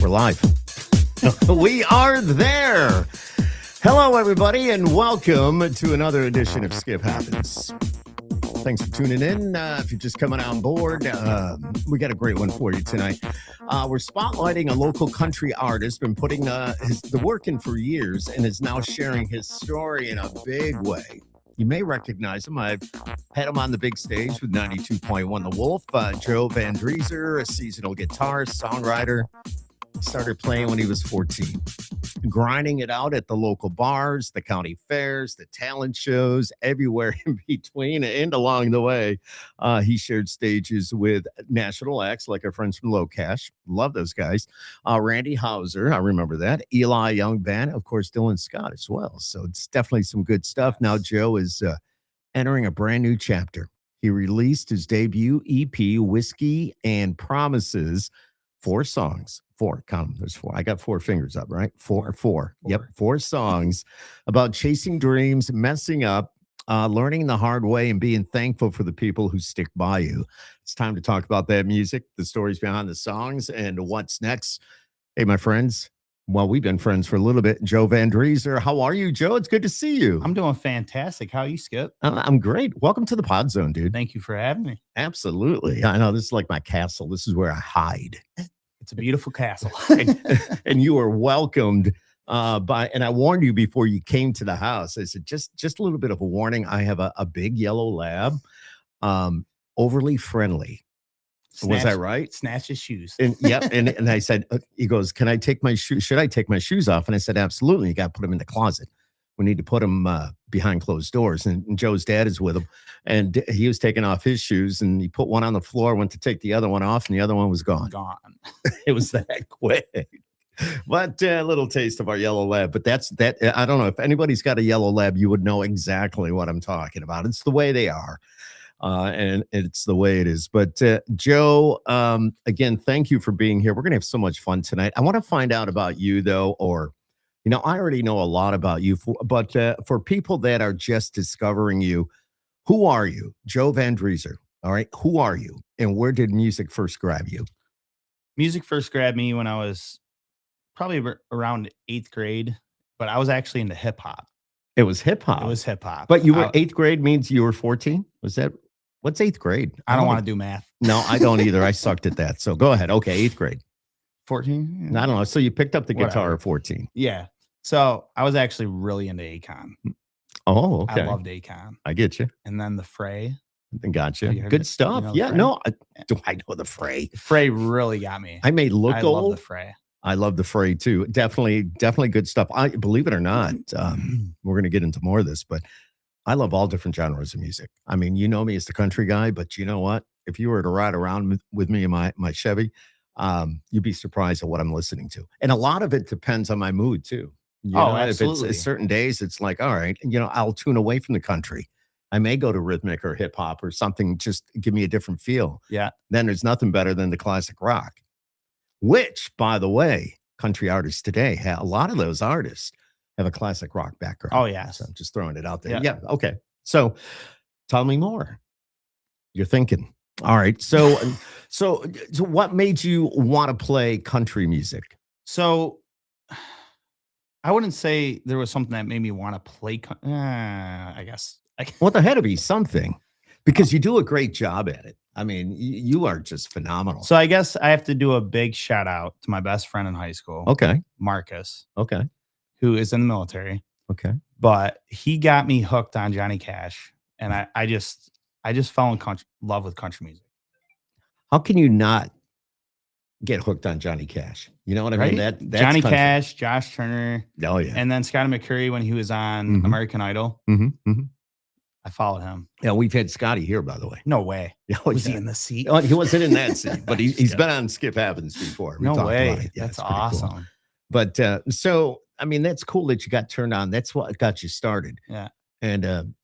We're live. We are there. Hello, everybody, and welcome to another edition of Skip Happens. Thanks for tuning in. If you're just coming on board, we got a great one for you tonight. We're spotlighting a local country artist, been putting the work in for years, and is now sharing his story in a big way. You may recognize him. I've had him on the big stage with 92.1 The Wolf. Joe VanDresar, a seasonal guitarist, songwriter. Started playing when he was 14, grinding it out at the local bars, the county fairs, the talent shows, everywhere in between and along the way. He shared stages with national acts like our friends from LoCash. Love those guys. Randy Houser, I remember that. Eli Young Band, of course, Dylan Scott as well. So it's definitely some good stuff. Now Joe is entering a brand new chapter. He released his debut EP, Whiskey and Promises. 4 songs. 4. Count them. There's 4. I got 4 fingers up, right? Four. Yep. 4 songs about chasing dreams, messing up, learning the hard way, and being thankful for the people who stick by you. It's time to talk about that music, the stories behind the songs, and what's next. Hey, my friends. Well, we've been friends for a little bit. Joe VanDresar. How are you, Joe? It's good to see you. I'm doing fantastic. How are you, Skip? I'm great. Welcome to the Pod Zone, dude. Thank you for having me. Absolutely. I know this is like my castle. This is where I hide. It's a beautiful castle. and you were welcomed and I warned you before you came to the house. I said, just a little bit of a warning. I have a big yellow lab, overly friendly. Was I right? Snatch his shoes. And and I said, he goes, can I take my shoes? Should I take my shoes off? And I said, absolutely. You got to put them in the closet. We need to put them behind closed doors. And Joe's dad is with him. And he was taking off his shoes and he put one on the floor, went to take the other one off, and the other one was gone. It was that quick. But a little taste of our yellow lab. But that's that. I don't know if anybody's got a yellow lab, you would know exactly what I'm talking about. It's the way they are. And it's the way it is. But Joe, again, thank you for being here. We're going to have so much fun tonight. I want to find out about you, though, or I already know a lot about you, but for people that are just discovering you, who are you? Joe VanDresar. All right. Who are you? And where did music first grab you? Music first grabbed me when I was probably around 8th grade, but I was actually into hip hop. It was hip hop. It was hip hop. But you were 8th grade means you were 14? Was that? What's 8th grade? I don't want to do math. No, I don't either. I sucked at that. So go ahead. Okay. 8th grade. 14? I don't know. So you picked up the guitar at 14. Yeah. So I was actually really into Akon. Oh, okay. I loved Akon. I get you. And then the Fray. Gotcha. Good stuff. I know the Fray. Fray really got me. I may look old. I love the Fray. I love the Fray too. Definitely good stuff. I believe it or not, we're going to get into more of this, but I love all different genres of music. I mean, you know me as the country guy, but you know what? If you were to ride around with me in my Chevy, you'd be surprised at what I'm listening to. And a lot of it depends on my mood too. Absolutely. If it's certain days, it's like, all right, I'll tune away from the country. I may go to rhythmic or hip hop or something, just give me a different feel. Yeah. Then there's nothing better than the classic rock, which, by the way, country artists today, a lot of those artists have a classic rock background. Oh, yeah. So I'm just throwing it out there. Yeah. Okay. So tell me more. You're thinking. All right. So what made you want to play country music? So I wouldn't say there was something that made me want to play. I guess. Well, there had to be something because you do a great job at it. I mean, you are just phenomenal. So I guess I have to do a big shout out to my best friend in high school. Okay. Marcus. Okay. Who is in the military. Okay. But he got me hooked on Johnny Cash. And I just fell in love with country music. How can you not get hooked on Johnny Cash? You know what I mean? That's Johnny country. Cash, Josh Turner. Oh, yeah. And then Scotty McCreery when he was on American Idol. I followed him. Yeah, we've had Scotty here, by the way. No way. Was he in the seat? Oh, he wasn't in that seat, but he's been on Skip Happens before. No way. Yeah, that's awesome. Cool. But so, I mean, that's cool that you got turned on. That's what got you started. Yeah. And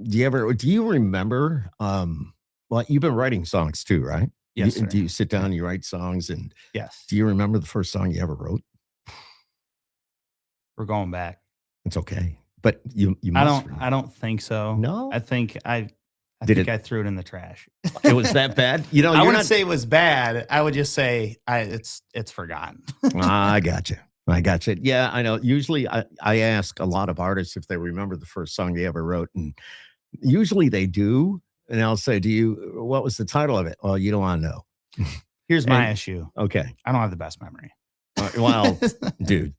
do you remember, well, you've been writing songs too, right? Yes. Do you sit down and you write songs? And yes. Do you remember the first song you ever wrote? We're going back. It's okay. But you must. I don't think so. No, I think I I think I threw it in the trash. It was that bad? You know, I wouldn't say it was bad. I would just say it's forgotten. I got you. I got you. Yeah, I know. Usually I ask a lot of artists if they remember the first song they ever wrote, and usually they do. And I'll say, what was the title of it? Well, you don't want to know. Here's my issue. Okay. I don't have the best memory. Well, dude,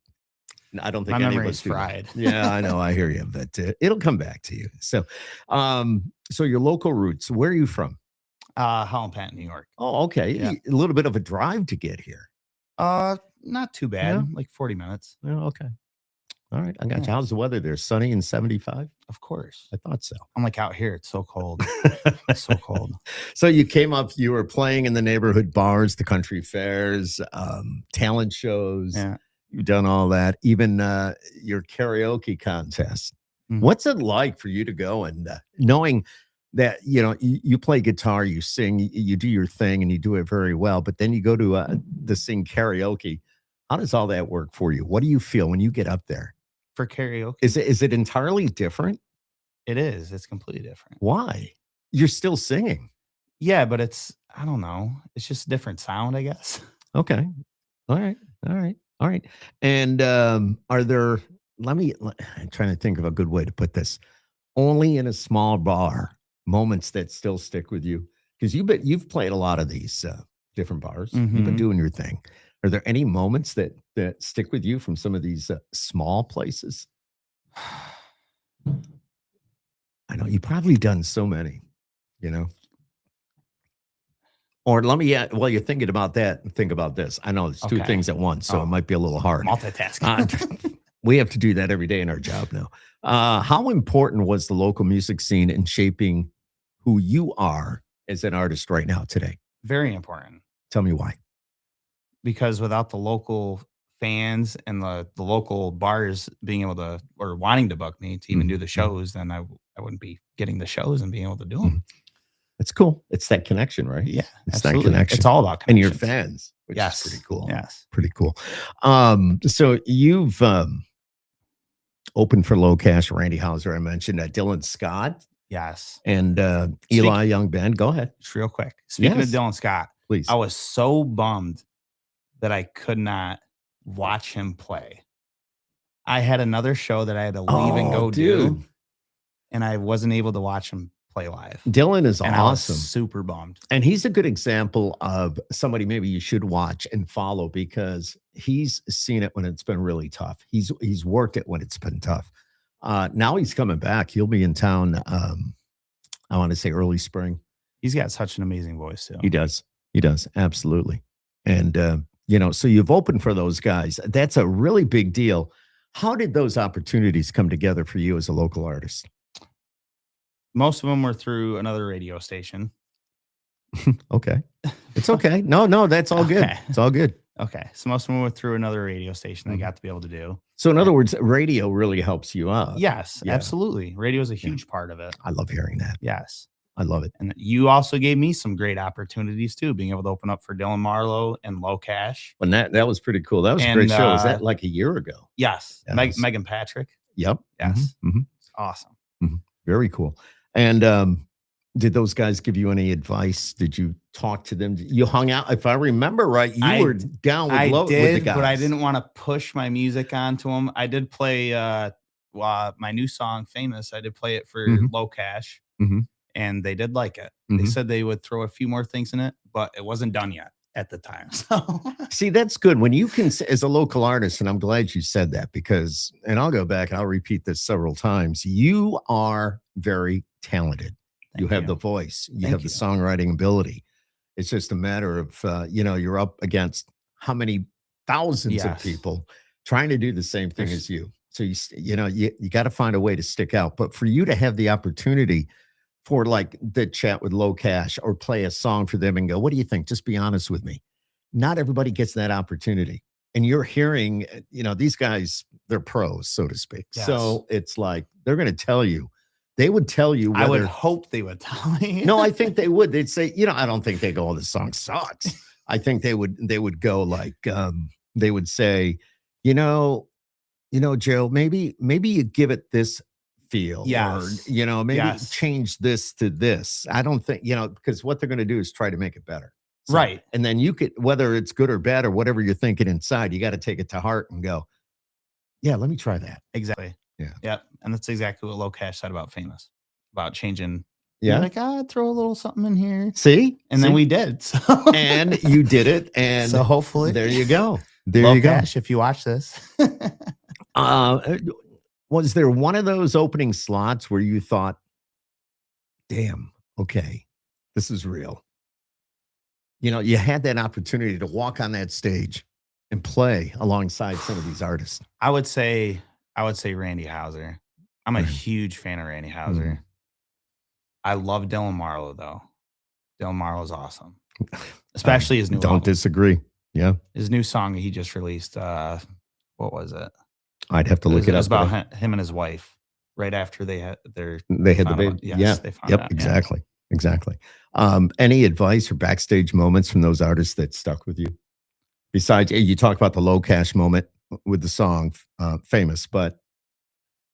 I don't think my any of memory's us do. fried. Yeah, I know. I hear you, but it'll come back to you. So, so your local roots, where are you from? Holland Patent, New York. Oh, okay. Yeah. A little bit of a drive to get here. Not too bad. Yeah. Like 40 minutes. Oh, okay. All right. I got you. How's the weather there? Sunny and 75? Of course. I thought so. I'm like out here. It's so cold. It's so cold. So you came up, you were playing in the neighborhood bars, the country fairs, talent shows. Yeah. You've done all that, even your karaoke contest. Mhm. What's it like for you to go and knowing that, you play guitar, you sing, you do your thing and you do it very well, but then you go to sing karaoke. How does all that work for you? What do you feel when you get up there? For karaoke? Is it entirely different? It is. It's completely different. Why? You're still singing. Yeah, but I don't know. It's just a different sound, I guess. Okay. All right. All right. All right. And are there, I'm trying to think of a good way to put this. Only in a small bar, moments that still stick with you? Because you've played a lot of these different bars. You've been Mhm. doing your thing. Are there any moments that stick with you from some of these small places? I know you've probably done so many, Or let me, while you're thinking about that, think about this. I know it's two Okay. things at once, so it might be a little hard. Multitasking. We have to do that every day in our job now. How important was the local music scene in shaping who you are as an artist right now today? Very important. Tell me why. Because without the local fans and the local bars being able to or wanting to book me to even do the shows, then I wouldn't be getting the shows and being able to do them. It's cool. It's that connection, right? Yeah, it's absolutely. that connection. It's all about and your connections. fans, which Yes. is pretty cool. Yes. Pretty cool. So you've opened for LoCash, Randy Houser, I mentioned, Dylan Scott, Yes. and Eli Young Band. Go ahead, Just real quick. Speaking Yes. of Dylan Scott, please. I was so bummed that I could not watch him play. I had another show that I had to leave and go do, and I wasn't able to watch him play live. Dylan is And I was awesome. super bummed. And he's a good example of somebody maybe you should watch and follow because he's seen it when it's been really tough. He's worked it when it's been tough. Now he's coming back. He'll be in town, I want to say early spring. He's got such an amazing voice too. He does. He does. Absolutely. And, so you've opened for those guys. That's a really big deal. How did those opportunities come together for you as a local artist? Most of them were through another radio station. Okay. It's okay. No, that's all good. Okay. It's all good. Okay. So most of them were through another radio station I got to be able to do. So in other words, radio really helps you out. Yes, Yeah. absolutely. Radio is a huge part of it. I love hearing that. Yes. I love it. And you also gave me some great opportunities too, being able to open up for Dylan Marlowe and LoCash. And that was pretty cool. That was a great show. Was that like a year ago? Yes. Yes. Megan Patrick. Yep. Yes. Mhm. It's awesome. Very cool. And did those guys give you any advice? Did you talk to them? You hung out. If I remember right, you were down with with the guys. But I didn't want to push my music onto them. I did play my new song, Famous. I did play it for LoCash. And they did like it. They said they would throw a few more things in it, but it wasn't done yet at the time. So see, that's good when you can, as a local artist, and I'm glad you said that because, and I'll go back and I'll repeat this several times. You are very talented. You have the voice. You have the songwriting ability. It's just a matter of, you're up against how many thousands of people trying to do the same thing as you. So you got to find a way to stick out. But for you to have the opportunity for like the chat with LoCash or play a song for them and go, what do you think? Just be honest with me. Not everybody gets that opportunity. And you're hearing, these guys, they're pros, so to speak. Yes. So it's like, they're going to tell you, they would tell you whether, I would hope they would tell me. no, I think they would. They'd say, I don't think they go, oh, this song sucks. I think they would go like, they would say, Joe, maybe you give it this feel, Yes. or, maybe Yes. change this to this. I don't think, because what they're going to do is try to make it better. So, Right. and then you could, whether it's good or bad or whatever you're thinking inside, you got to take it to heart and go, yeah, let me try that. Exactly. Yeah. Yep. And that's exactly what LoCash said about Famous, about changing. Yeah. Like, throw a little something in here. See? And then we did. So. And you did it. And so hopefully there you go. There LoCash, you go. If you watch this. Was there one of those opening slots where you thought, damn, okay, this is real? You had that opportunity to walk on that stage and play alongside some of these artists. I would say Randy Houser. I'm a huge fan of Randy Houser. Mm-hmm. I love Dylan Marlowe, though. Dylan Marlowe's awesome, especially his new album. Don't disagree. Yeah, his new song he just released. What was it? I'd have to look it up. It was about him and his wife. Right after they had the baby. Yes, they found out. Exactly. Any advice or backstage moments from those artists that stuck with you? Besides, you talk about the LoCash moment with the song Famous, but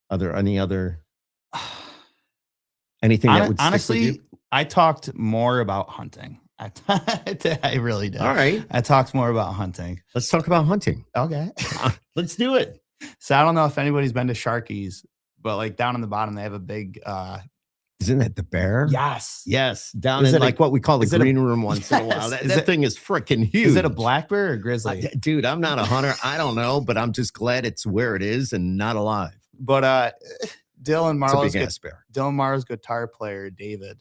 are there any other anything that would honestly, stick with you? I talked more about hunting. I really did. All right. I talked more about hunting. Let's talk about hunting. Okay. Let's do it. So I don't know if anybody's been to Sharky's, but like down in the bottom, they have a big isn't that the bear? Yes. Down in like what we call the green room once in a while. That thing is freaking huge. Is it a black bear or grizzly? Dude, I'm not a hunter. I don't know, but I'm just glad it's where it is and not alive. But Dylan Marlowe's big ass bear. Dylan Marlowe's guitar player, David,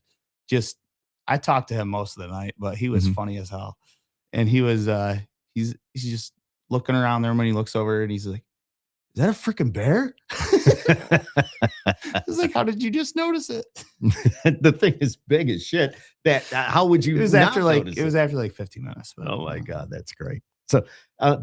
I talked to him most of the night, but he was funny as hell. And he was he's just looking around there when he looks over and he's like, is that a freaking bear? I was like, how did you just notice it? The thing is big as shit. That how would you? It was after like 15 minutes. But, oh my god, that's great. So,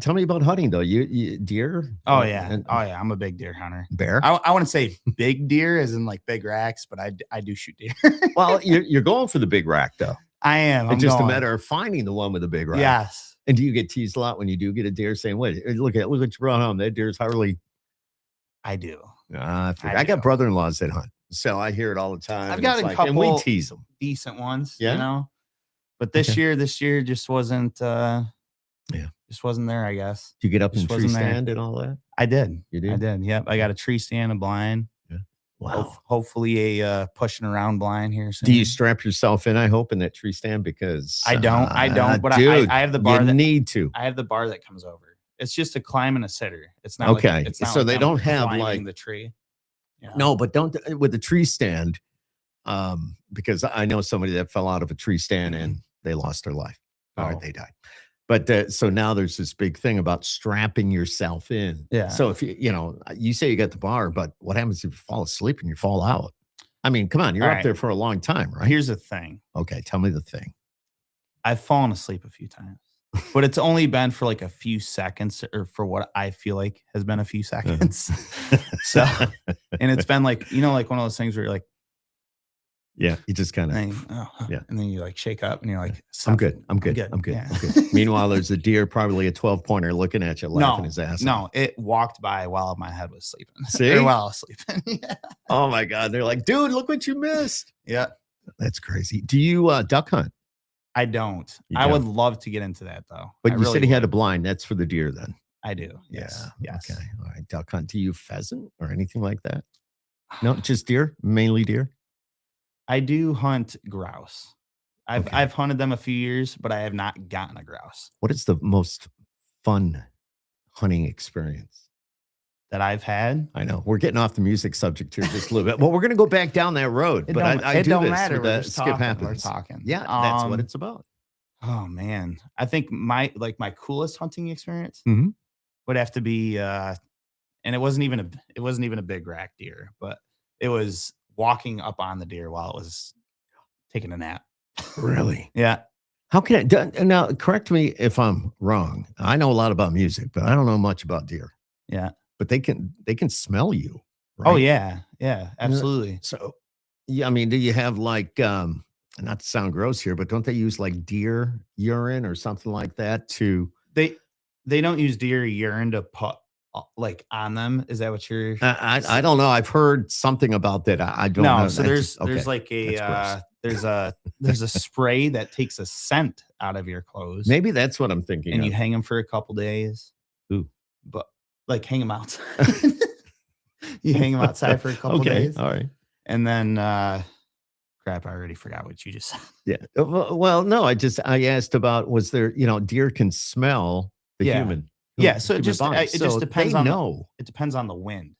tell me about hunting though. You deer? Oh yeah, I'm a big deer hunter. Bear? I wouldn't say big deer as in like big racks, but I do shoot deer. Well, you're going for the big rack though. I am. It's just a matter of finding the one with the big rack. Yes. And do you get teased a lot when you do get a deer saying, "Wait, look what you brought home. That deer's hardly." I do. I got brother-in-laws that hunt, so I hear it all the time. I've got a couple, and we tease them, decent ones, But this year just wasn't. Just wasn't there. I guess. Did you get up in tree stand and all that? I did. You did. I did. Yep. I got a tree stand, a blind. Yeah. Wow. Hopefully a pushing around blind here soon. Do you strap yourself in? I hope in that tree stand because I don't. But dude, I have the bar. Need to. I have the bar that comes over. It's just a climb and a sitter. It's not okay. Like it's not so like they don't have like the tree. No, but don't with the tree stand. Because I know somebody that fell out of a tree stand and they lost their life. Or they died. But so now there's this big thing about strapping yourself in. Yeah. So if you say you got the bar, but what happens if you fall asleep and you fall out? I mean, come on, you're up there for a long time, right? Here's the thing. Okay, tell me the thing. I've fallen asleep a few times, but it's only been for like a few seconds, or for what I feel like has been a few seconds. So, and it's been like like one of those things where you're like. Yeah, you just kind of, and then you like shake up and you're like, I'm good. Yeah. Meanwhile, there's a deer, probably a 12-pointer, looking at you, laughing his ass off. No, it walked by while my head was sleeping. See, or while I was sleeping. Yeah. Oh my god, they're like, dude, look what you missed. Yeah, that's crazy. Do you duck hunt? I don't. I would love to get into that though. But you said he had a blind. That's for the deer, then. I do. Yes. Yeah. Yes. Okay. All right. Duck hunt. Do you pheasant or anything like that? No, just deer. Mainly deer. I do hunt grouse. I've hunted them a few years, but I have not gotten a grouse. What is the most fun hunting experience that I've had? I know we're getting off the music subject here just a little bit. Well, we're going to go back down that road, but I do this matter. For the skip happens. We're talking. Yeah, that's what it's about. Oh man, I think my coolest hunting experience mm-hmm. would have to be, and it wasn't even a big rack deer, but it was walking up on the deer while it was taking a nap. Really? Yeah. How can I now correct me if I'm wrong? I know a lot about music, but I don't know much about deer. Yeah. But they can smell you. Right? Oh yeah. Yeah, absolutely. So yeah, I mean, do you have like not to sound gross here, but don't they use like deer urine or something like that to they don't use deer urine to put like on them. Is that what you're? I don't know. I've heard something about that. I don't know. No, so there's like there's a spray that takes a scent out of your clothes. Maybe that's what I'm thinking. And of. you hang them for a couple days. Ooh. But like hang them outside. You hang them outside for a couple days. All right. And then crap, I already forgot what you just said. Yeah. Well, no, I asked about, was there, deer can smell the human. Yeah, so it just depends on it depends on the wind.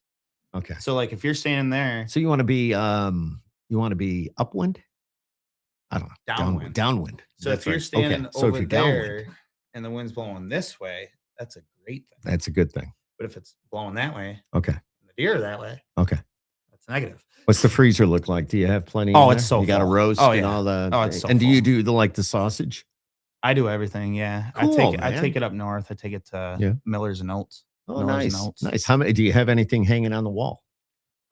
Okay. So like if you're standing there, so you want to be upwind? I don't know. Downwind. So if you're standing over there and the wind's blowing this way, that's a great thing. That's a good thing. But if it's blowing that way, okay, and the deer are that way, okay, that's negative. What's the freezer look like? Do you have plenty? Oh, it's so you got a roast and all the. Oh, it's so and full. do you do the sausage? I do everything. Yeah, Cool, I take it up north. I take it to Miller's and Oats. Oh, nice. How many? Do you have anything hanging on the wall?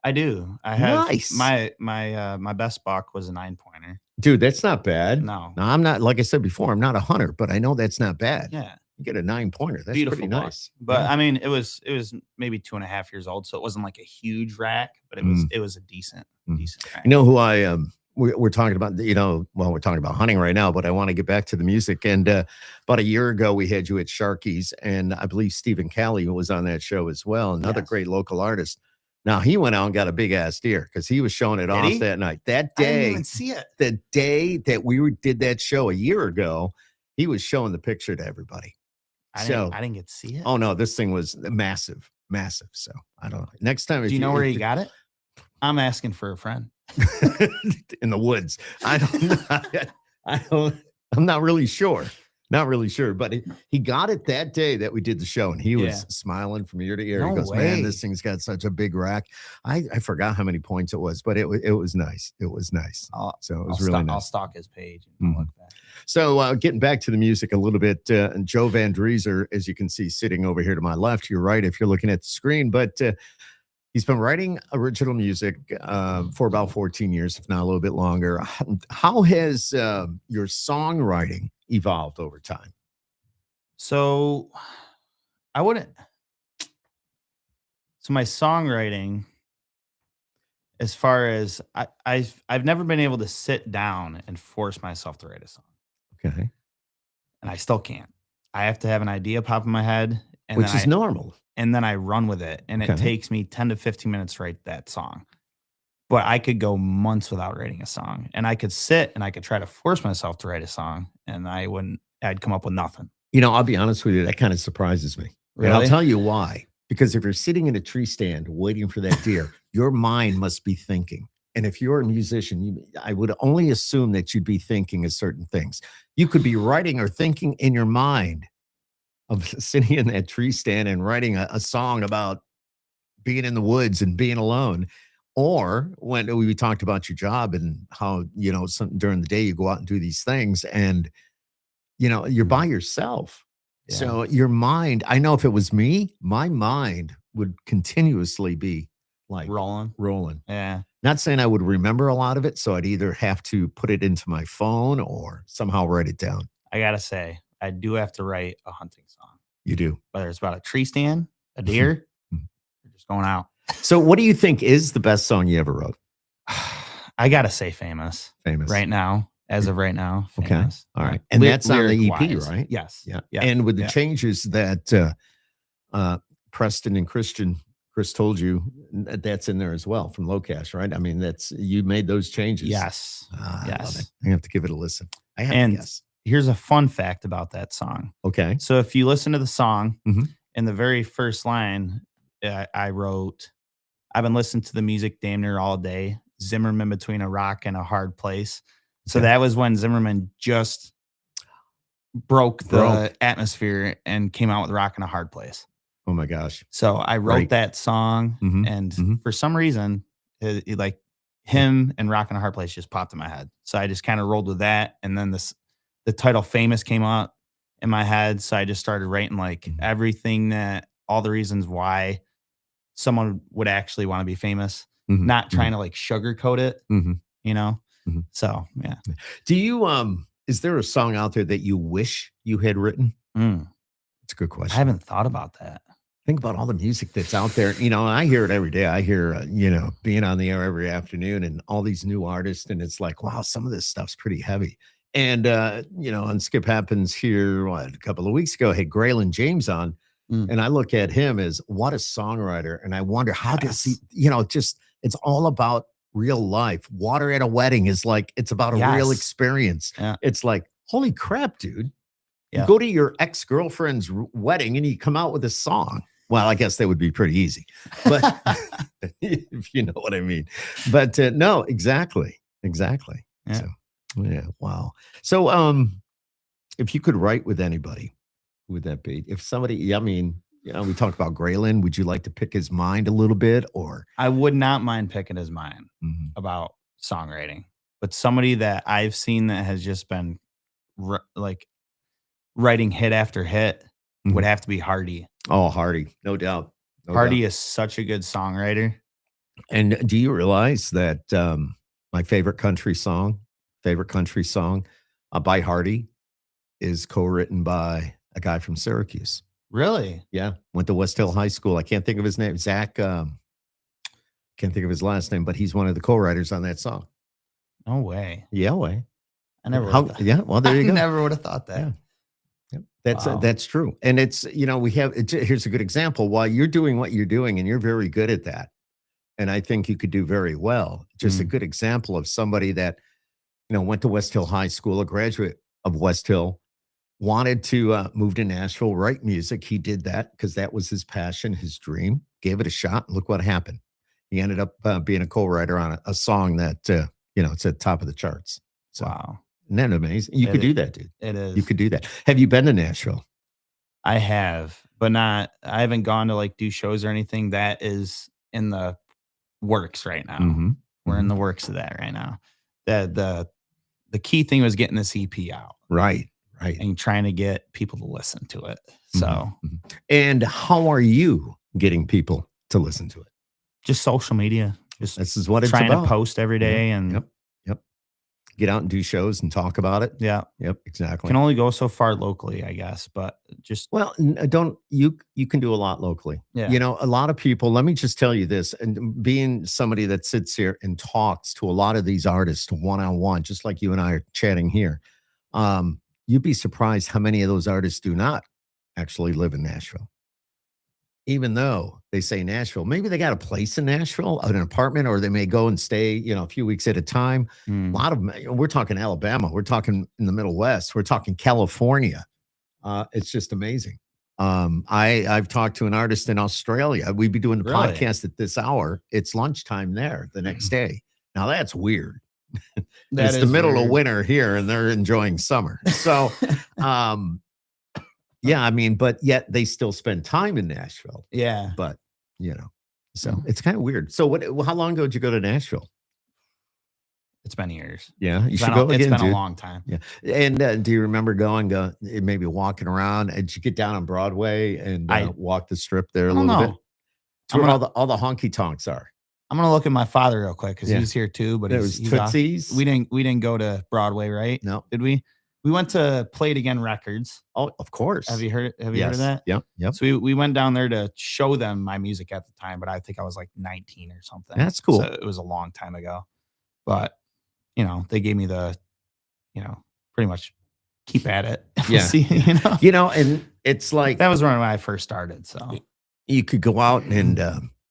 I do. I have my best buck was a 9-pointer. Dude, that's not bad. No, I'm not. Like I said before, I'm not a hunter, but I know that's not bad. Yeah, you get a 9-pointer. That's beautiful pretty nice. But I mean, it was maybe 2.5 years old, so it wasn't like a huge rack, but it was a decent rack. You know who I we're talking about, we're talking about hunting right now, but I want to get back to the music. And about a year ago, we had you at Sharky's, and I believe Stephen Calley was on that show as well. Another great local artist. Now, he went out and got a big ass deer because he was showing it off that night. That day, I didn't even see it. The day that we did that show a year ago, he was showing the picture to everybody. I didn't get to see it. Oh, no, this thing was massive. So I don't know. Next time. Do you know where he got it? I'm asking for a friend. In the woods. I don't I'm not really sure. But he got it that day that we did the show, and he was smiling from ear to ear. He goes, man, this thing's got such a big rack. I forgot how many points it was, but it was nice. It was nice. So it was really nice. I'll stalk his page and look back. So getting back to the music a little bit, Joe VanDresar, as you can see, sitting over here to my left, you're right if you're looking at the screen, but he's been writing original music for about 14 years, if not a little bit longer. How has your songwriting evolved over time? So my songwriting, as far as I've never been able to sit down and force myself to write a song. Okay. And I still can't. I have to have an idea pop in my head. Which is normal. And then I run with it. And it takes me 10 to 15 minutes to write that song. But I could go months without writing a song. And I could sit and I could try to force myself to write a song. And I'd come up with nothing. I'll be honest with you, that kind of surprises me. Really? And I'll tell you why. Because if you're sitting in a tree stand waiting for that deer, your mind must be thinking. And if you're a musician, I would only assume that you'd be thinking of certain things. You could be writing or thinking in your mind of sitting in that tree stand and writing a song about being in the woods and being alone. Or when we talked about your job and how, during the day you go out and do these things and, you're by yourself. Yeah. So your mind, I know if it was me, my mind would continuously be like rolling. Yeah. Not saying I would remember a lot of it. So I'd either have to put it into my phone or somehow write it down. I got to say, I do have to write a hunting song. You do? Whether it's about a tree stand, a deer, or just going out. So what do you think is the best song you ever wrote? I got to say Famous. Right now. As of right now. Famous. Okay. All right. And that's on the EP, right? Yes. Yeah. And with the changes that Preston and Chris told you, that's in there as well from LoCash, right? I mean, you made those changes. Yes. I love it. I have to give it a listen. I have to guess. Here's a fun fact about that song. Okay. So if you listen to the song, in the very first line, I wrote, I've been listening to the music damn near all day. Zimmerman between a rock and a hard place. So that was when Zimmerman just broke the atmosphere and came out with Rock in a Hard Place. Oh my gosh. So I wrote that song and for some reason, like him and Rock in a Hard Place just popped in my head. So I just kind of rolled with that. And then the title Famous came up in my head. So I just started writing like everything all the reasons why someone would actually want to be famous, not trying to like sugarcoat it, So, yeah. Do you, is there a song out there that you wish you had written? It's a good question. I haven't thought about that. Think about all the music that's out there. I hear it every day. I hear, being on the air every afternoon and all these new artists. And it's like, wow, some of this stuff's pretty heavy. And, on Skip Happens here, a couple of weeks ago, had Graylin James on. And I look at him as what a songwriter. And I wonder, how does he, it's all about real life. Water at a Wedding is like, it's about a real experience. Yeah. It's like, holy crap, dude. Yeah. You go to your ex-girlfriend's wedding and you come out with a song. Well, I guess that would be pretty easy, but if you know what I mean. But no, exactly. Yeah. So, yeah, wow. So, if you could write with anybody, who would that be? If somebody, I mean, we talked about Graylin. Would you like to pick his mind a little bit, or? I would not mind picking his mind about songwriting, but somebody that I've seen that has just been like writing hit after hit would have to be Hardy. Oh, Hardy, no doubt. Hardy is such a good songwriter. And do you realize that my favorite country song by Hardy is co-written by a guy from Syracuse? Really? Yeah. Went to West Hill High School. I can't think of his name. Zach, can't think of his last name, but he's one of the co-writers on that song. No way. Yeah, way. I never. Well, there you go. I never would have thought that. Yeah. That's true. And it's, here's a good example. While you're doing what you're doing and you're very good at that, and I think you could do very well, just a good example of somebody that, went to West Hill High School, a graduate of West Hill, wanted to move to Nashville, write music. He did that because that was his passion, his dream, gave it a shot. And look what happened. He ended up being a co-writer on a song that, it's at the top of the charts. So. Wow. Isn't that amazing? You could do that, dude. It is. You could do that. Have you been to Nashville? I have, but I haven't gone to like do shows or anything. That is in the works right now. We're in the works of that right now. The key thing was getting this EP out. Right. And trying to get people to listen to it. So, and how are you getting people to listen to it? Just social media. This is what it's trying about. To post every day and Yep. Get out and do shows and talk about it. Yeah. Yep. Exactly. Can only go so far locally, I guess, but just you can do a lot locally. Yeah. A lot of people, let me just tell you this, and being somebody that sits here and talks to a lot of these artists one-on-one, just like you and I are chatting here, you'd be surprised how many of those artists do not actually live in Nashville. Even though they say Nashville, maybe they got a place in Nashville, an apartment, or they may go and stay, a few weeks at a time. A lot of them, we're talking Alabama, we're talking in the Middle West, we're talking California. It's just amazing. I've talked to an artist in Australia. We'd be doing the podcast at this hour. It's lunchtime there the next day. Now that's weird. It's the middle of winter here and they're enjoying summer. So, yeah, I mean, but yet they still spend time in Nashville. Yeah. But, so it's kind of weird. So how long ago did you go to Nashville? It's been years. Yeah. You should go again. It's been a long time. Yeah. And do you remember maybe walking around? Did you get down on Broadway and walk the strip there a little bit? It's where all the honky tonks are. I'm going to look at my father real quick because he's here too, but he's Tootsie's. We didn't go to Broadway, right? No. Did we? We went to Play It Again Records. Oh, of course. Have you heard of that? Yep. So we went down there to show them my music at the time, but I think I was like 19 or something. That's cool. So it was a long time ago. But, they gave me the, pretty much keep at it. Yeah. See, and it's like that was when I first started. So you could go out and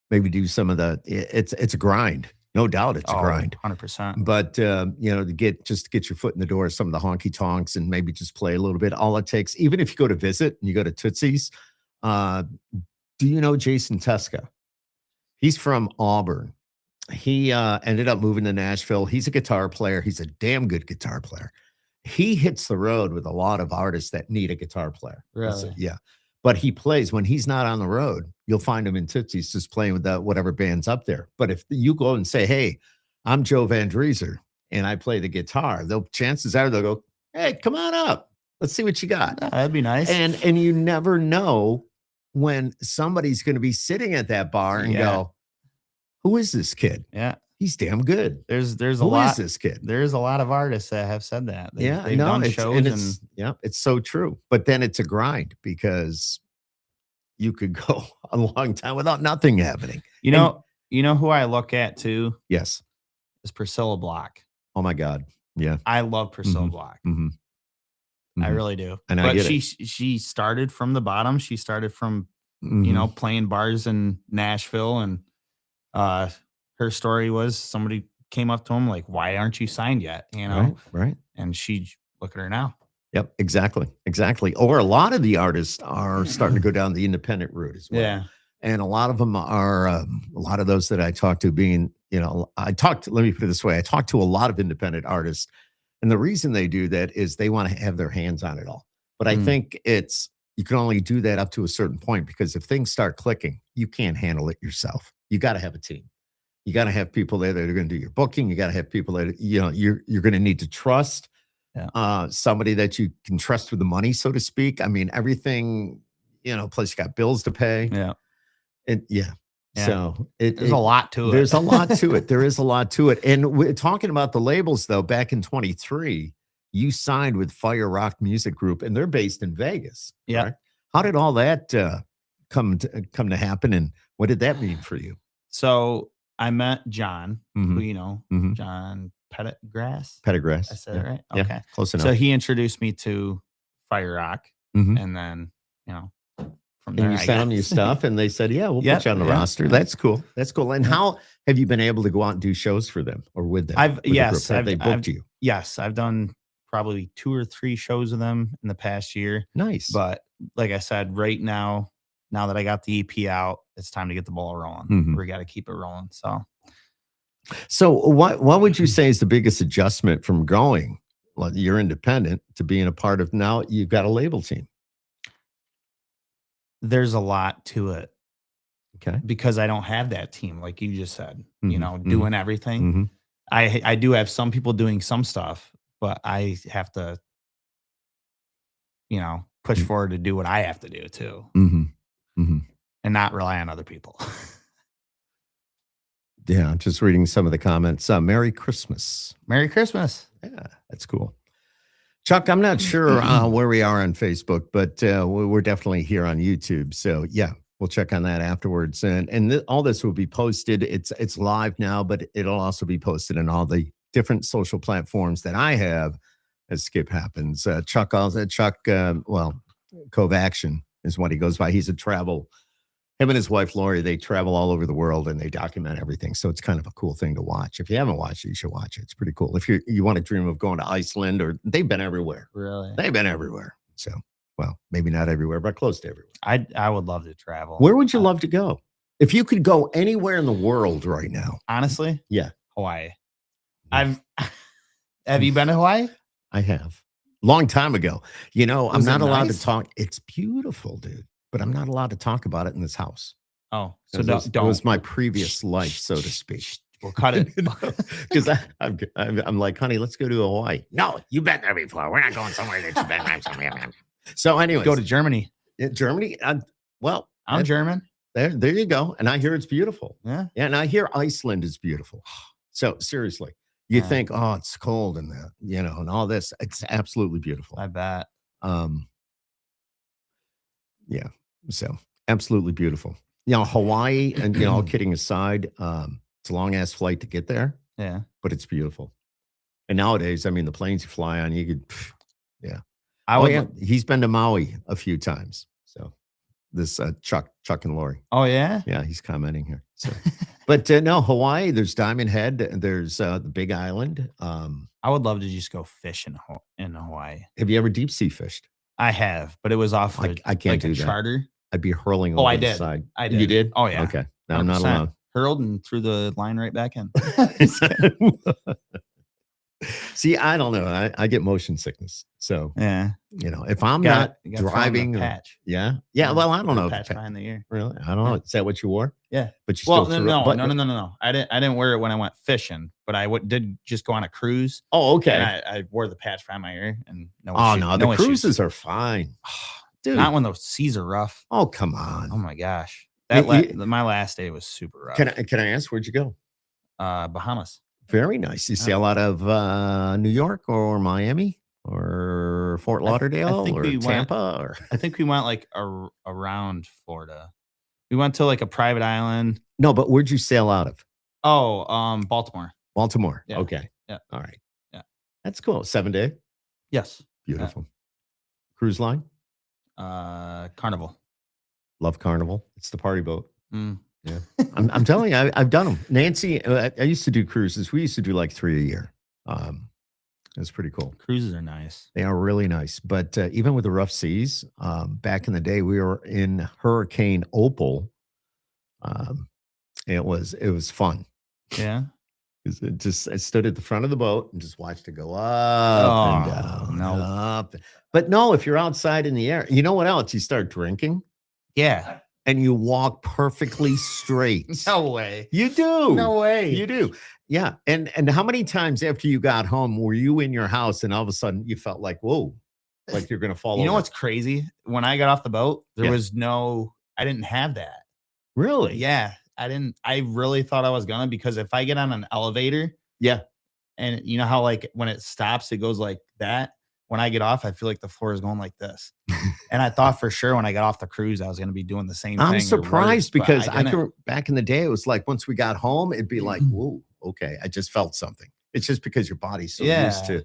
maybe do some of it's a grind. No doubt it's a grind. 100%. But, to get your foot in the door of some of the honky tonks and maybe just play a little bit. All it takes, even if you go to visit and you go to Tootsie's, do you know Jason Tuska? He's from Auburn. He ended up moving to Nashville. He's a guitar player. He's a damn good guitar player. He hits the road with a lot of artists that need a guitar player. Really? Yeah. But he plays when he's not on the road. You'll find him in Tootsie's just playing with whatever band's up there. But if you go and say, "Hey, I'm Joe VanDresar and I play the guitar," the chances are they'll go, "Hey, come on up. Let's see what you got." That'd be nice. And you never know when somebody's going to be sitting at that bar and go, "Who is this kid? Yeah. He's damn good." There's a Who lot. Is this kid? There's a lot of artists that have said that. They've done shows it's so true. But then it's a grind because you could go a long time without nothing happening. You know who I look at too Yes. is Priscilla Block. Oh my God. Yeah. I love Priscilla Block. I really do. And but I get she started from the bottom. She started from playing bars in Nashville, and her story was somebody came up to him like, "Why aren't you signed yet?" Right. And look at her now. Yep, exactly. Or a lot of the artists are starting to go down the independent route as well. Yeah. And a lot of them are, a lot of those that I talk to being, let me put it this way. I talk to a lot of independent artists. And the reason they do that is they want to have their hands on it all. But I think you can only do that up to a certain point, because if things start clicking, you can't handle it yourself. You got to have a team. You got to have people there that are going to do your booking. You got to have people that, you're going to need to trust. Yeah. Somebody that you can trust with the money, so to speak. I mean, everything, plus you got bills to pay. Yeah. And so there's a lot to it. There's a lot to it. There is a lot to it. And we're talking about the labels, though. Back in 23, you signed with Fire Rock Music Group, and they're based in Vegas. Yeah. Right? How did all that come to happen, and what did that mean for you? So I met John, who John Pettigrew. I said it right. Okay, yeah, close enough. So he introduced me to Fire Rock, and then from there, and you sent them your stuff, and they said, "Yeah, we'll put you on the roster." That's cool. That's cool. And how have you been able to go out and do shows for them or with them? Have they booked you? Yes, I've done probably 2 or 3 shows with them in the past year. Nice. But like I said, right now that I got the EP out, it's time to get the ball rolling. We got to keep it rolling. So what would you say is the biggest adjustment from going? Well, you're independent to being a part of, now you've got a label team. There's a lot to it. Okay. Because I don't have that team, like you just said, doing everything. I do have some people doing some stuff, but I have to, push forward to do what I have to do too. And not rely on other people. Yeah, I'm just reading some of the comments. Merry Christmas. Merry Christmas. Yeah, that's cool. Chuck, I'm not sure where we are on Facebook, but we're definitely here on YouTube. So yeah, we'll check on that afterwards. And all this will be posted. It's live now, but it'll also be posted in all the different social platforms that I have as Skip Happens. Chuck, Cove Action is what he goes by. He's a travel. Him and his wife, Lori, they travel all over the world and they document everything. So it's kind of a cool thing to watch. If you haven't watched it, you should watch it. It's pretty cool. If you want to dream of going to Iceland, or they've been everywhere. Really? They've been everywhere. So, well, maybe not everywhere, but close to everywhere. I would love to travel. Where would you love to go? If you could go anywhere in the world right now. Honestly? Yeah. Hawaii. Have you been to Hawaii? I have. Long time ago. I'm not allowed to talk. It's beautiful, dude. But I'm not allowed to talk about it in this house. Oh, so don't. It was my previous life, so to speak. We'll cut it. Because I'm like, honey, let's go to Hawaii. No, you've been there before. We're not going somewhere that you've been. So anyway. Go to Germany. Germany? I'm German. There you go. And I hear it's beautiful. Yeah. And I hear Iceland is beautiful. So seriously, you think, oh, it's cold and and all this. It's absolutely beautiful. I bet. Yeah. So absolutely beautiful. Hawaii, and all kidding aside, it's a long ass flight to get there. Yeah. But it's beautiful. And nowadays, I mean, the planes you fly on, you could, yeah. He's been to Maui a few times. So this Chuck and Lori. Oh yeah. Yeah, he's commenting here. So, but no, Hawaii. There's Diamond Head. There's the Big Island. I would love to just go fish in Hawaii. Have you ever deep sea fished? I have, but it was off. I can't do that. Charter. I'd be hurling over the side. I did. You did? Oh yeah. Okay. No, I'm not allowed. Hurled and threw the line right back in. See, I don't know. I get motion sickness. So yeah, if I'm not driving, patch. Yeah. Well, I don't know. Patch behind the ear. Really? I don't know. Is that what you wore? Yeah. But you still no. I didn't wear it when I went fishing, but I did just go on a cruise. Oh, okay. And I wore the patch behind my ear, and the cruises are fine. Dude. Not when the seas are rough. Oh, come on. Oh my gosh. My last day was super rough. Can I ask, where'd you go? Bahamas. Very nice. You sail out of New York or Miami? or Fort Lauderdale or Tampa? Or I think we went like around Florida. We went to like a private island. No, but where'd you sail out of? Oh, Baltimore. Baltimore. Yeah. Okay. Yeah. All right. Yeah. That's cool. 7-day. Yes. Beautiful. Cruise line. Carnival. Love Carnival. It's the party boat. Mm. Yeah. I'm telling you, I've done them. Nancy, I used to do cruises. We used to do like 3 a year. It's pretty cool. Cruises are nice. They are really nice. But even with the rough seas, back in the day, we were in Hurricane Opal. It was fun. Yeah. I stood at the front of the boat and just watched it go up and down, up. But no, if you're outside in the air, you know what else? You start drinking. Yeah. And you walk perfectly straight. No way. You do. No way. You do. Yeah. And how many times after you got home were you in your house and all of a sudden you felt like, whoa, like you're going to fall over? You know what's crazy? When I got off the boat, I didn't have that. Really? Yeah. I really thought I was gonna, because if I get on an elevator, yeah, and you know how like when it stops, it goes like that. When I get off, I feel like the floor is going like this. And I thought for sure when I got off the cruise, I was gonna be doing the same thing. I'm surprised because I can, back in the day, it was like once we got home, it'd be like, whoa, okay, I just felt something. It's just because your body's so used to,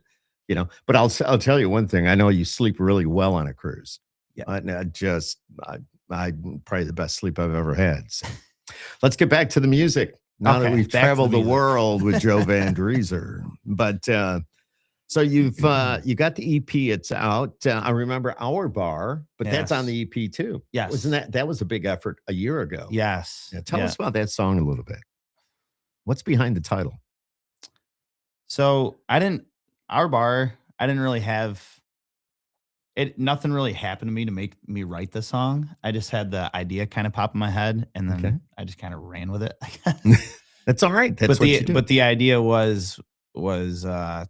But I'll tell you one thing. I know you sleep really well on a cruise. Yeah, I probably the best sleep I've ever had. So. Let's get back to the music. Now that we've traveled the world with Joe VanDresar. But so you got the EP, it's out. I remember Our Bar, but that's on the EP too. Yes. Wasn't that was a big effort a year ago? Yes. Yeah, tell us about that song a little bit. What's behind the title? So Our Bar, I didn't really have it. Nothing really happened to me to make me write the song. I just had the idea kind of pop in my head, and then I just kind of ran with it. That's all right. That's what you do. But the idea was a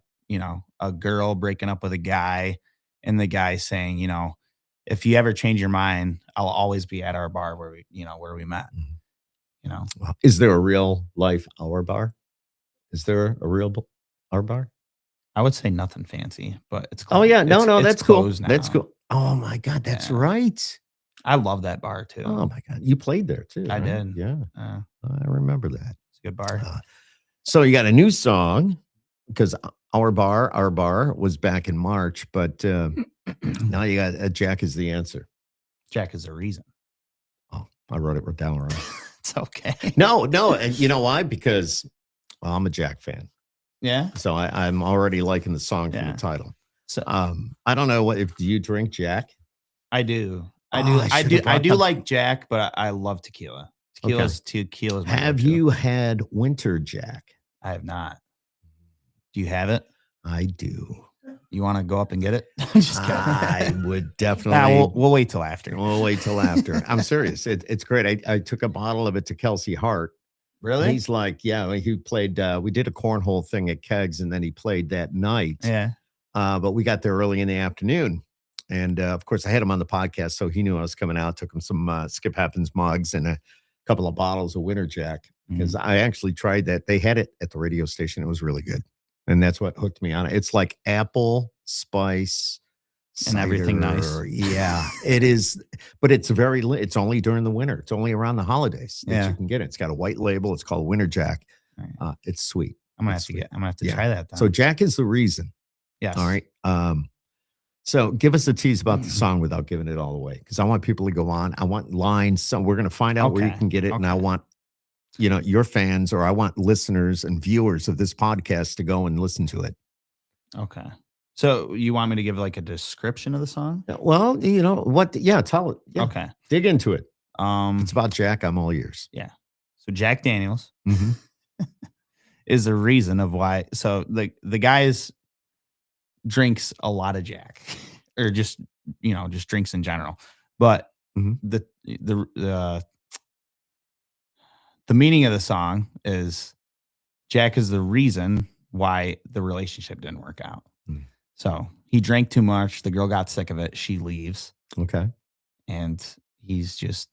girl breaking up with a guy, and the guy saying, if you ever change your mind, I'll always be at our bar where we met. Wow. Is there a real life Our Bar? Is there a real Our Bar? I would say nothing fancy, but it's closed. Oh yeah, no, that's cool. Now. That's cool. Oh my God, that's right. I love that bar too. Oh my God, you played there too. I right? did. Yeah, I remember that. It's a good bar. So you got a new song because Our Bar was back in March, but now you got Jack is the answer. Jack is the reason. Oh, I wrote it down wrong. It's okay. No, and you know why? Because I'm a Jack fan. Yeah. So I'm already liking the song from the title. So I don't know do you drink Jack? I do. I do like Jack, but I love tequila. Tequila's Have you had Winter Jack? I have not. Do you have it? I do. You want to go up and get it? Just kidding. I would definitely. We'll wait till after. We'll wait till after. I'm serious. It's great. I took a bottle of it to Kelsey Hart. Really? He's like, yeah, he played, we did a cornhole thing at Kegs and then he played that night. Yeah. But we got there early in the afternoon. And of course, I had him on the podcast, so he knew I was coming out. Took him some Skip Happens mugs and a couple of bottles of Winter Jack because I actually tried that. They had it at the radio station. It was really good. And that's what hooked me on it. It's like apple, spice, and everything nice. Yeah, it is. But it's it's only during the winter. It's only around the holidays that you can get it. It's got a white label. It's called Winter Jack. Right. It's sweet. I'm gonna have to try that then. So Jack is the reason. Yes. All right. So give us a tease about the song without giving it all away. Because I want people to go on. I want lines. So we're gonna find out where you can get it. And I want your fans, or I want listeners and viewers of this podcast to go and listen to it. Okay. So you want me to give like a description of the song? Well, what? Yeah, tell it. Yeah. Okay. Dig into it. It's about Jack. I'm all ears. Yeah. So Jack Daniels is the reason of why. So the guys drinks a lot of Jack, or just drinks in general. But the meaning of the song is Jack is the reason why the relationship didn't work out. So he drank too much. The girl got sick of it. She leaves. Okay. And he's just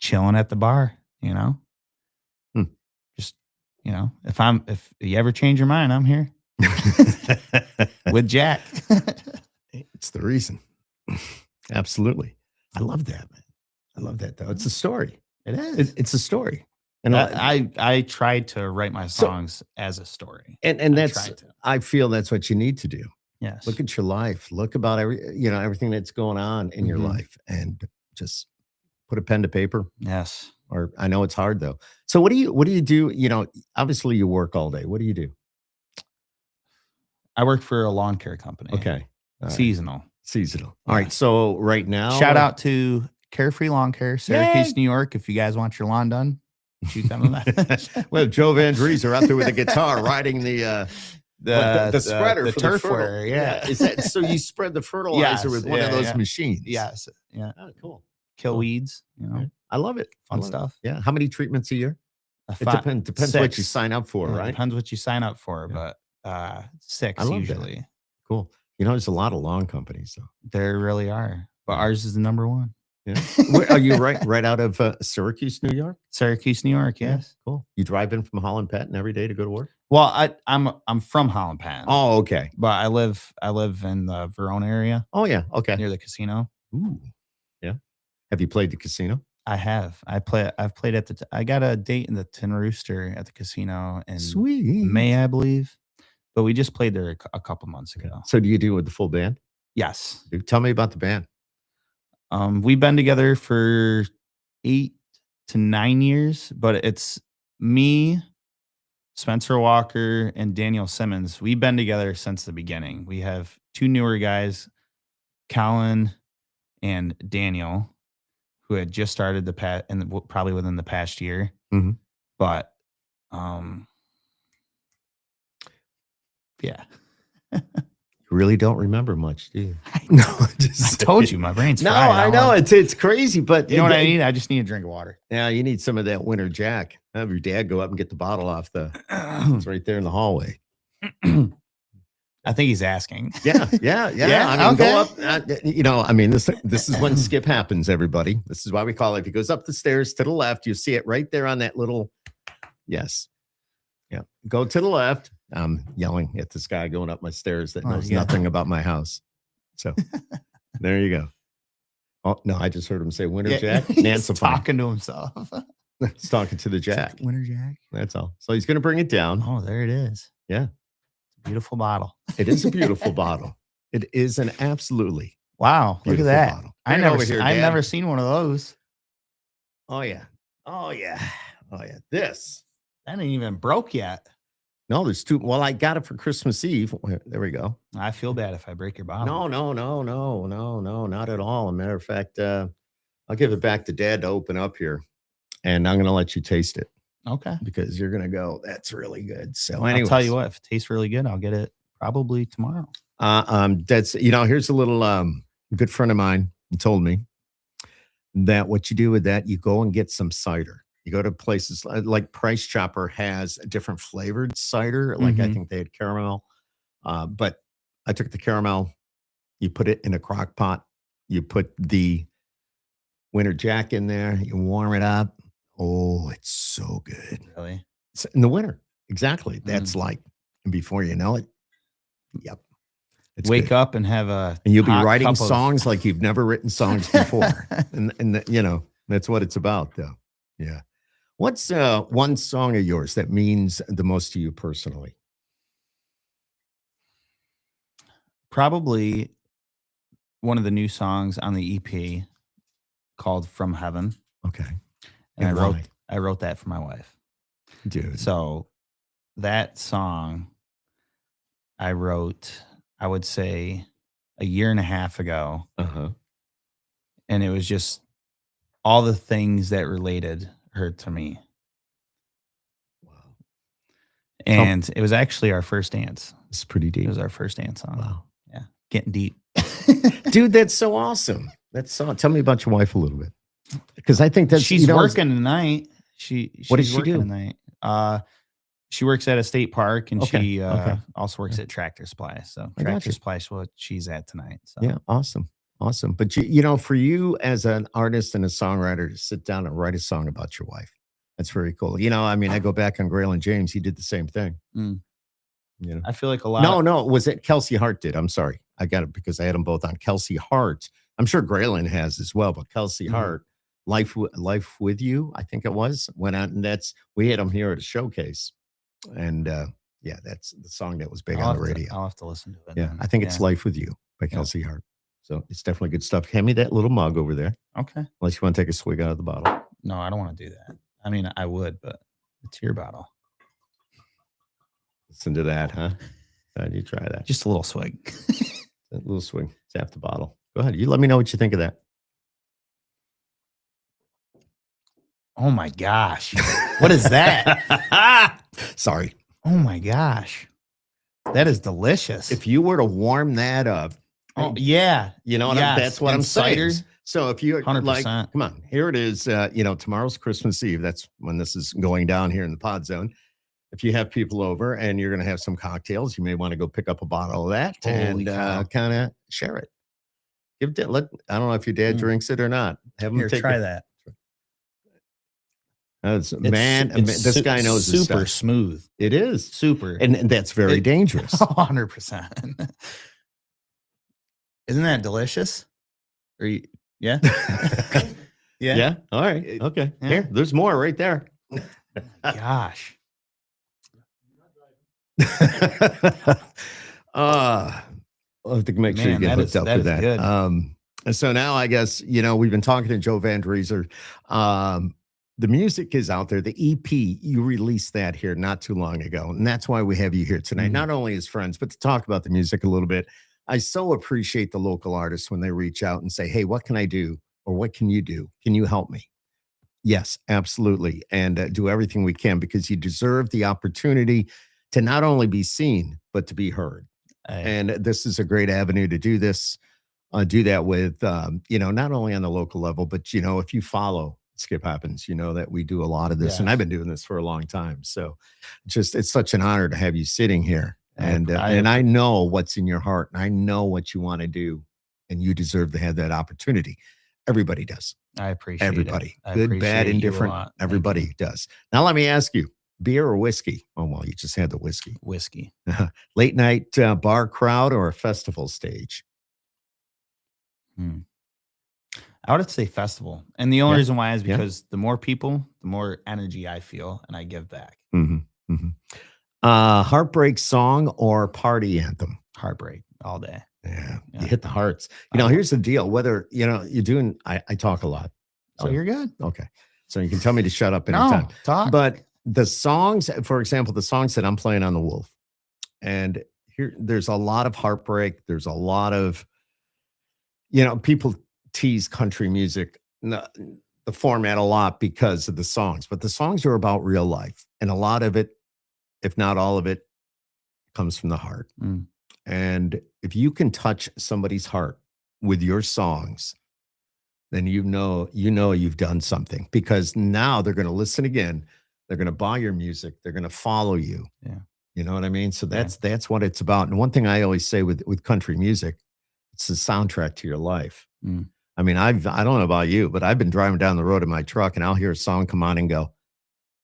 chilling at the bar, Just, if you ever change your mind, I'm here with Jack. It's the reason. Absolutely. I love that, man. I love that, though. It's a story. It is. It's a story. And I tried to write my songs as a story. And I feel that's what you need to do. Yes. Look at your life. Look about everything that's going on in your life, and just put a pen to paper. Yes. Or I know it's hard though. So what do you do? Obviously you work all day. What do you do? I work for a lawn care company. Okay. Seasonal. All right. So right now, shout out to Carefree Lawn Care, Syracuse, New York. If you guys want your lawn done, shoot them a message. Well, Joe VanDresar out there with a guitar riding the spreader, the for turfware. Yeah. Is that so? You spread the fertilizer with one of those machines? Yes. Yeah. Oh, cool. Kill weeds. I love it. Fun stuff. Yeah. How many treatments a year? It depends what you sign up for, right? Depends what you sign up for, but 6 usually. That. Cool. There's a lot of lawn companies, though. There really are, but ours is the number one. Yeah. Where, are you right out of Syracuse, New York? Syracuse, New York. Yes. Yeah, cool. You drive in from Holland Patton every day to go to work? Well, I'm from Holland Patton. Oh, okay. But I live in the Verona area. Oh, yeah. Okay. Near the casino. Ooh. Yeah. Have you played the casino? I have. I've played at I got a date in the Tin Rooster at the casino in May, I believe. But we just played there a couple months ago. So do you do it with the full band? Yes. Tell me about the band. We've been together for 8 to 9 years, but it's me, Spencer Walker, and Daniel Simmons. We've been together since the beginning. We have 2 newer guys, Colin and Daniel, who had just started probably within the past year. Mm-hmm. But yeah. You really don't remember much, do you? No, I told you my brain's fried. No, I know it's crazy, but you know what I need? I just need a drink of water. Yeah, you need some of that Winter Jack. Have your dad go up and get the bottle off it's right there in the hallway. I think he's asking. Yeah. I mean, go up. This is when Skip happens, everybody. This is why we call it. If he goes up the stairs to the left, you see it right there on that little. Yes. Yeah. Go to the left. I'm yelling at this guy going up my stairs that knows nothing about my house. So there you go. Oh, no, I just heard him say Winter Jack. He's talking to himself. He's talking to the Jack. Winter Jack. That's all. So he's going to bring it down. Oh, there it is. Yeah. It's a beautiful bottle. It is a beautiful bottle. It is an absolutely wow. Look at that. Bottle. I've never seen one of those. Oh, yeah. This. That ain't even broke yet. No, there's 2. Well, I got it for Christmas Eve. There we go. I feel bad if I break your bottle. No, not at all. As a matter of fact, I'll give it back to Dad to open up here, and I'm going to let you taste it. Okay. Because you're going to go, that's really good. So anyway, I'll tell you what, if it tastes really good, I'll get it probably tomorrow. That's, here's a little good friend of mine told me that what you do with that, you go and get some cider. You go to places like Price Chopper has a different flavored cider. Like I think they had caramel. But I took the caramel, you put it in a crock pot, you put the Winter Jack in there, you warm it up. Oh, it's so good. Really? It's in the winter. Exactly. That's like, and before you know it, yep. Wake up and have a and you'll be writing songs like you've never written songs before. and that's what it's about though. Yeah. What's one song of yours that means the most to you personally? Probably one of the new songs on the EP called From Heaven. Okay. And I wrote that for my wife. Dude. So that song I wrote, I would say 1.5 years ago. Uh-huh. And it was just all the things that related her to me. Wow. And it was actually our first dance. It's pretty deep. It was our first dance song. Wow. Yeah. Getting deep. Dude, that's so awesome. Tell me about your wife a little bit. Because I think she's working tonight. What does she do? Tonight. She works at a state park and she also works at Tractor Supply. So Tractor Supply is what she's at tonight. So. Yeah, awesome. But for you as an artist and a songwriter to sit down and write a song about your wife, that's very cool. I go back on Graylin James. He did the same thing. I feel like a lot. No, was it Kelsey Hart did? I'm sorry. I got it because I had them both on. Kelsey Hart. I'm sure Graylin has as well, but Kelsey Hart, Life with You, I think it was, went out, and we had them here at a showcase. And yeah, that's the song that was big on the radio. I'll have to listen to it. Yeah, then. I think it's Life with You by Kelsey Hart. So it's definitely good stuff. Hand me that little mug over there. Okay. Unless you want to take a swig out of the bottle. No, I don't want to do that. I mean, I would, but it's your bottle. Listen to that, huh? How'd you try that? Just a little swig. A little swig. It's half the bottle. Go ahead. You let me know what you think of that. Oh my gosh. What is that? Sorry. Oh my gosh. That is delicious. If you were to warm that up. Oh, yeah. You know what that's what I'm saying. So if you're 100%. like, come on, here it is. Tomorrow's Christmas Eve. That's when this is going down here in the pod zone. If you have people over and you're going to have some cocktails, you may want to go pick up a bottle of that and kind of share it. I don't know if your dad drinks it or not. Have him try that. This guy knows super smooth. It is super, and that's very dangerous. 100%. Isn't that delicious? Yeah. Yeah. All right. Okay. Yeah. Here, there's more right there. Gosh. I'll have to make sure you get hooked up to that. Good. So now I guess, we've been talking to Joe VanDresar. The music is out there. The EP, you released that here not too long ago. And that's why we have you here tonight, not only as friends, but to talk about the music a little bit. I so appreciate the local artists when they reach out and say, hey, what can I do? Or what can you do? Can you help me? Yes, absolutely. And do everything we can because you deserve the opportunity to not only be seen, but to be heard. And this is a great avenue to do this, do that with, not only on the local level, but, if you follow Skip Happens, you know that we do a lot of this and I've been doing this for a long time. So it's such an honor to have you sitting here. And I know what's in your heart and I know what you want to do and you deserve to have that opportunity. Everybody does. I appreciate everybody. It. Good, bad, indifferent. Everybody does. Now let me ask you, beer or whiskey? Oh, well, you just had the whiskey. Whiskey. Late night bar crowd or a festival stage? I would say festival. And the only reason why is because the more people, the more energy I feel and I give back. Heartbreak song or party anthem? Heartbreak all day. Yeah. You hit the hearts. Here's the deal. Whether, you're doing, I talk a lot. So you're good. Okay. So you can tell me to shut up anytime. No, talk. But the songs, for example, the songs that I'm playing on the Wolf, and there's a lot of heartbreak. There's a lot of, people tease country music, the format a lot because of the songs, but the songs are about real life. And a lot of it, if not all of it, comes from the heart. And if you can touch somebody's heart with your songs, then you know you've done something because now they're going to listen again. They're going to buy your music. They're going to follow you. Yeah. You know what I mean? So that's what it's about. And one thing I always say with country music, it's the soundtrack to your life. I mean, I don't know about you, but I've been driving down the road in my truck and I'll hear a song come on and go,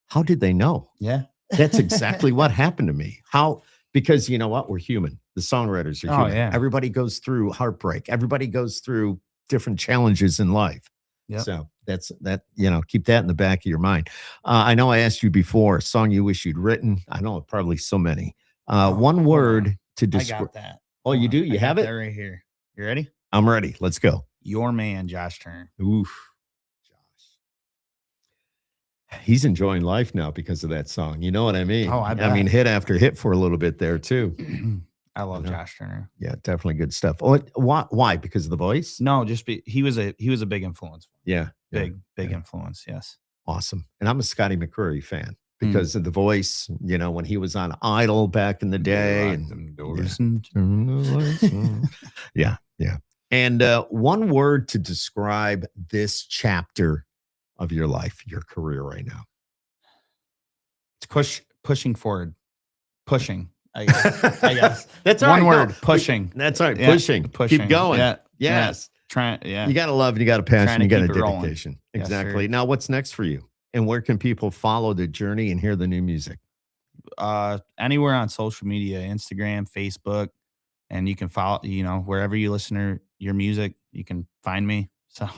how did they know? Yeah. That's exactly what happened to me. Because you know what? We're human. The songwriters are human. Yeah. Everybody goes through heartbreak. Everybody goes through different challenges in life. Yep. So keep that in the back of your mind. I know I asked you before, a song you wish you'd written. I know probably so many. One word to describe. I got that. Oh, you do? You have it? Right here. You ready? I'm ready. Let's go. Your man, Josh Turner. Oof. He's enjoying life now because of that song. You know what I mean? Oh, I bet. I mean, hit after hit for a little bit there too. I love Josh Turner. Yeah, definitely good stuff. Oh, why? Because of the voice? No, he was a big influence. Yeah. Big influence. Yes. Awesome. And I'm a Scotty McCreery fan because of the voice, when he was on Idol back in the day. And doors. Yeah. And one word to describe this chapter of your life, your career right now. It's pushing forward. Pushing. I guess. That's all right. One word. Pushing. That's right. Yeah, pushing. Keep going. Yeah. Yes. Yeah. You got to love, you got to passion, you got to dedication. Rolling. Exactly. Yes, now, what's next for you? And where can people follow the journey and hear the new music? Anywhere on social media, Instagram, Facebook. and you can follow, wherever you listen to your music, you can find me. So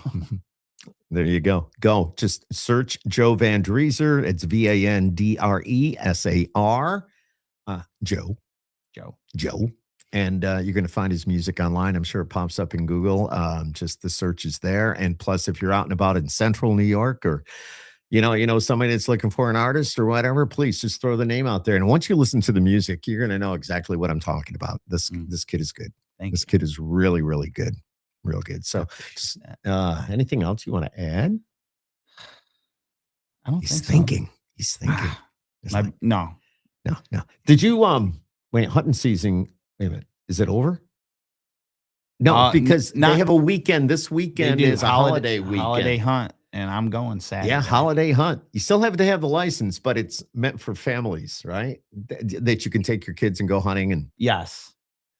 there you go. Just search Joe VanDresar. It's VanDresar. Joe. And you're going to find his music online. I'm sure it pops up in Google. Just the search is there. And plus, if you're out and about in central New York, or somebody that's looking for an artist or whatever, please just throw the name out there. And once you listen to the music, you're going to know exactly what I'm talking about. This kid is good. This kid is really, really good. Real good. So anything else you want to add? I don't He's think thinking. so. He's thinking. No. Did you wait, hunting season, wait a minute, is it over? No, because they have a weekend. This weekend is a holiday weekend. Holiday hunt, and I'm going Saturday. Yeah, holiday hunt. You still have to have the license, but it's meant for families, right? That you can take your kids and go hunting. And yes.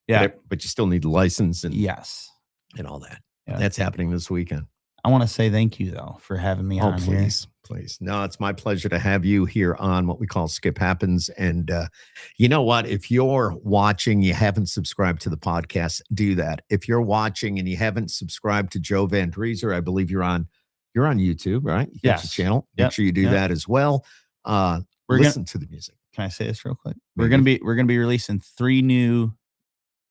Yeah. But you still need the license and yes. And all that. Yeah. That's happening this weekend. I want to say thank you, though, for having me on here. Please. No, it's my pleasure to have you here on what we call Skip Happens. And you know what? If you're watching, you haven't subscribed to the podcast, do that. If you're watching and you haven't subscribed to Joe VanDresar, I believe you're on YouTube, right? You got your channel. Make sure you do that as well. Listen to the music. Can I say this real quick? Maybe. We're gonna be releasing 3 new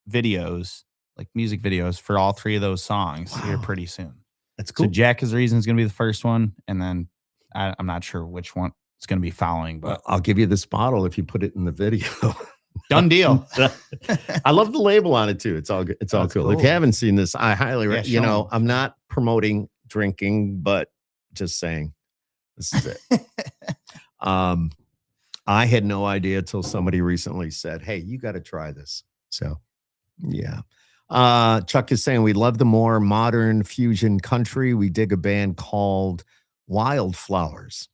videos, like music videos, for all 3 of those songs here pretty soon. That's cool. So Jack is the Reason is going to be the first one, and then I'm not sure which one it's going to be following, but I'll give you this bottle if you put it in the video. Done deal. I love the label on it too. It's all good. It's all cool. If you haven't seen this, I highly recommend. I'm not promoting drinking, but just saying this is it. I had no idea till somebody recently said, "Hey, you got to try this." So, yeah. Chuck is saying we love the more modern fusion country. We dig a band called Wildflowers.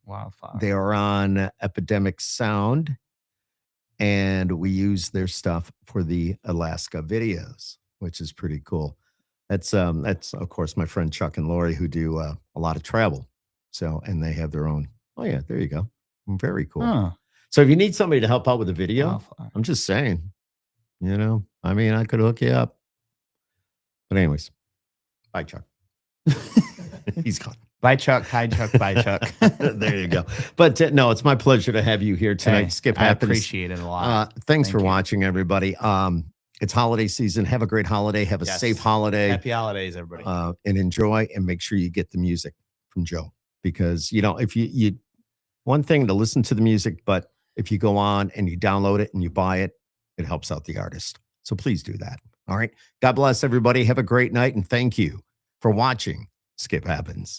They are on Epidemic Sound, and we use their stuff for the Alaska videos, which is pretty cool. That's of course my friend Chuck and Lori, who do a lot of travel. So, and they have their own. Oh yeah, there you go. Very cool. Huh. So if you need somebody to help out with the video, I'm just saying, I mean, I could hook you up. But anyways, bye, Chuck. He's gone. Bye, Chuck. Hi, Chuck. Bye, Chuck. There you go. But no, it's my pleasure to have you here tonight. Skip Happens. I appreciate it a lot. Thanks for watching, everybody. It's holiday season. Have a great holiday. Have a safe holiday. Happy holidays, everybody. And enjoy, and make sure you get the music from Joe. Because, if you one thing to listen to the music, but if you go on and you download it and you buy it, it helps out the artist. So please do that. All right. God bless everybody. Have a great night. And thank you for watching Skip Happens.